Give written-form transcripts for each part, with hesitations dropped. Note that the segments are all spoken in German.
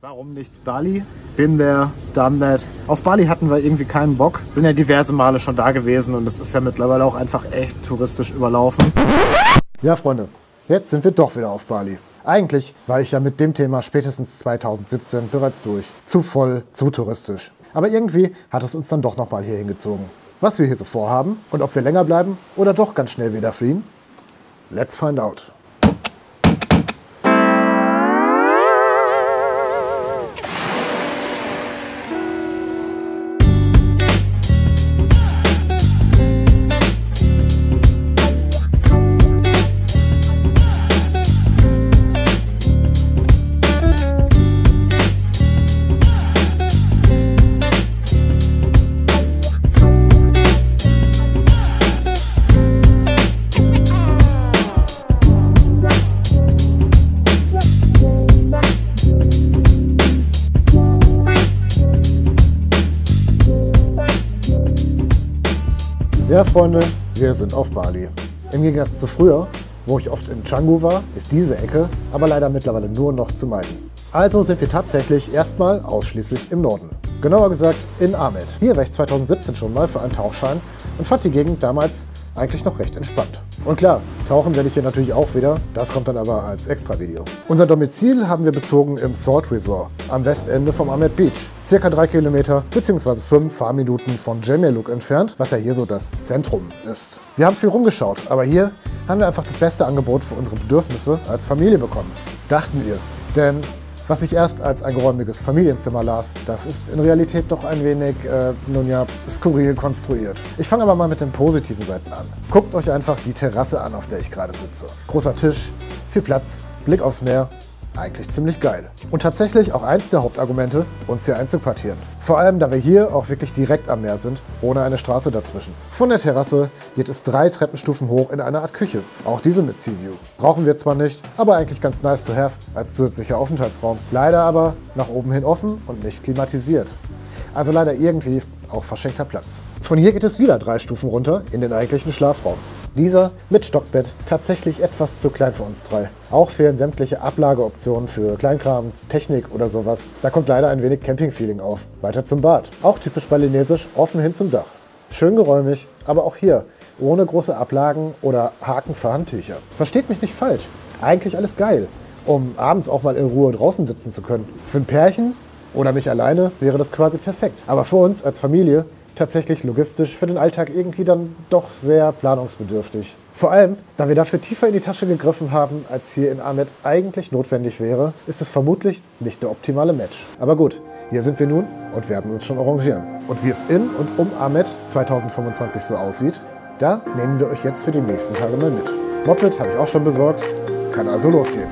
Warum nicht Bali? Bin there, done that. Auf Bali hatten wir irgendwie keinen Bock. Sind ja diverse Male schon da gewesen und es ist ja mittlerweile auch einfach echt touristisch überlaufen. Ja, Freunde, jetzt sind wir doch wieder auf Bali. Eigentlich war ich ja mit dem Thema spätestens 2017 bereits durch. Zu voll, zu touristisch. Aber irgendwie hat es uns dann doch nochmal hier hingezogen. Was wir hier so vorhaben und ob wir länger bleiben oder doch ganz schnell wieder fliehen? Let's find out. Ja, Freunde, wir sind auf Bali. Im Gegensatz zu früher, wo ich oft in Canggu war, ist diese Ecke aber leider mittlerweile nur noch zu meiden. Also sind wir tatsächlich erstmal ausschließlich im Norden. Genauer gesagt in Amed. Hier war ich 2017 schon mal für einen Tauchschein und fand die Gegend damals eigentlich noch recht entspannt. Und klar, tauchen werde ich hier natürlich auch wieder, das kommt dann aber als extra Video. Unser Domizil haben wir bezogen im Salt Resort am Westende vom Amed Beach. Circa 3 Kilometer bzw. 5 Fahrminuten von Gemeluk entfernt, was ja hier so das Zentrum ist. Wir haben viel rumgeschaut, aber hier haben wir einfach das beste Angebot für unsere Bedürfnisse als Familie bekommen. Dachten wir, denn was ich erst als ein geräumiges Familienzimmer las, das ist in Realität doch ein wenig, nun ja, skurril konstruiert. Ich fange aber mal mit den positiven Seiten an. Guckt euch einfach die Terrasse an, auf der ich gerade sitze. Großer Tisch, viel Platz, Blick aufs Meer. Eigentlich ziemlich geil. Und tatsächlich auch eins der Hauptargumente, uns hier einzuquartieren. Vor allem, da wir hier auch wirklich direkt am Meer sind, ohne eine Straße dazwischen. Von der Terrasse geht es 3 Treppenstufen hoch in eine Art Küche. Auch diese mit Sea View. Brauchen wir zwar nicht, aber eigentlich ganz nice to have als zusätzlicher Aufenthaltsraum. Leider aber nach oben hin offen und nicht klimatisiert. Also leider irgendwie auch verschenkter Platz. Von hier geht es wieder 3 Stufen runter in den eigentlichen Schlafraum. Dieser mit Stockbett tatsächlich etwas zu klein für uns 3. Auch fehlen sämtliche Ablageoptionen für Kleinkram, Technik oder sowas. Da kommt leider ein wenig Camping-Feeling auf. Weiter zum Bad. Auch typisch balinesisch, offen hin zum Dach. Schön geräumig, aber auch hier ohne große Ablagen oder Haken für Handtücher. Versteht mich nicht falsch. Eigentlich alles geil, um abends auch mal in Ruhe draußen sitzen zu können. Für ein Pärchen oder mich alleine wäre das quasi perfekt. Aber für uns als Familie tatsächlich logistisch für den Alltag irgendwie dann doch sehr planungsbedürftig. Vor allem, da wir dafür tiefer in die Tasche gegriffen haben, als hier in Amed eigentlich notwendig wäre, ist es vermutlich nicht der optimale Match. Aber gut, hier sind wir nun und werden uns schon arrangieren. Und wie es in und um Amed 2025 so aussieht, da nehmen wir euch jetzt für die nächsten Tage mal mit. Moped habe ich auch schon besorgt, kann also losgehen.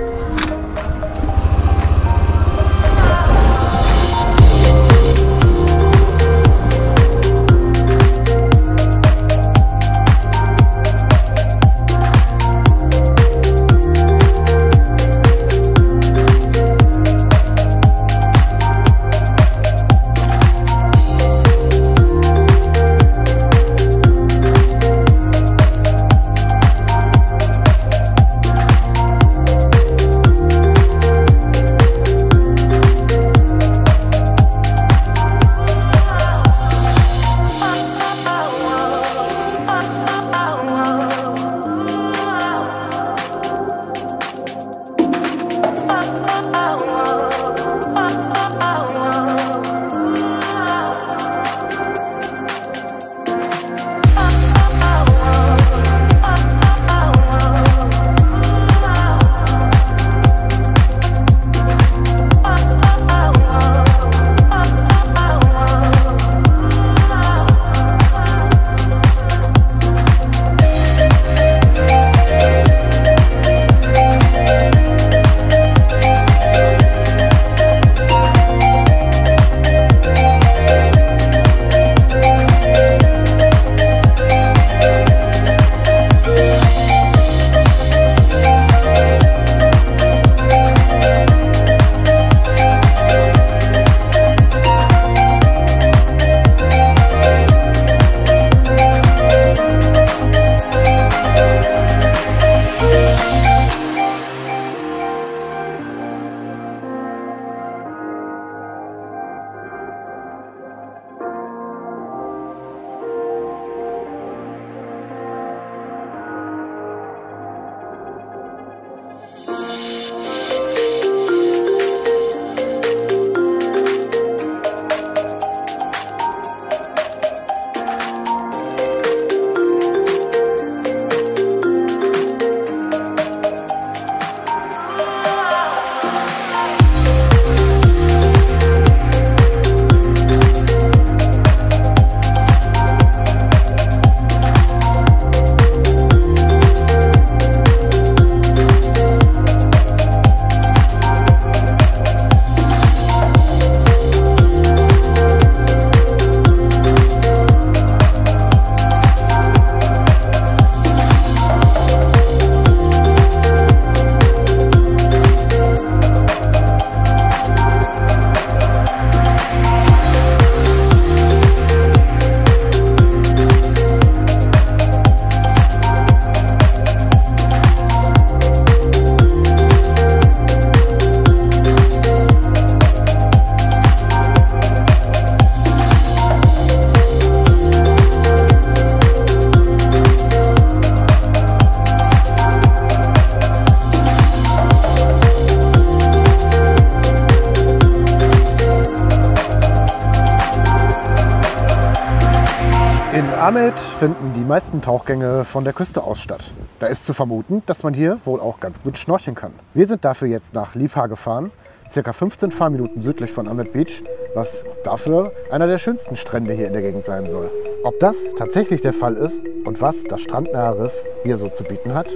Damit finden die meisten Tauchgänge von der Küste aus statt. Da ist zu vermuten, dass man hier wohl auch ganz gut schnorcheln kann. Wir sind dafür jetzt nach Lifha gefahren, ca. 15 Fahrminuten südlich von Amed Beach, was dafür einer der schönsten Strände hier in der Gegend sein soll. Ob das tatsächlich der Fall ist und was das strandnahe Riff hier so zu bieten hat,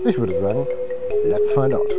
ich würde sagen, let's find out.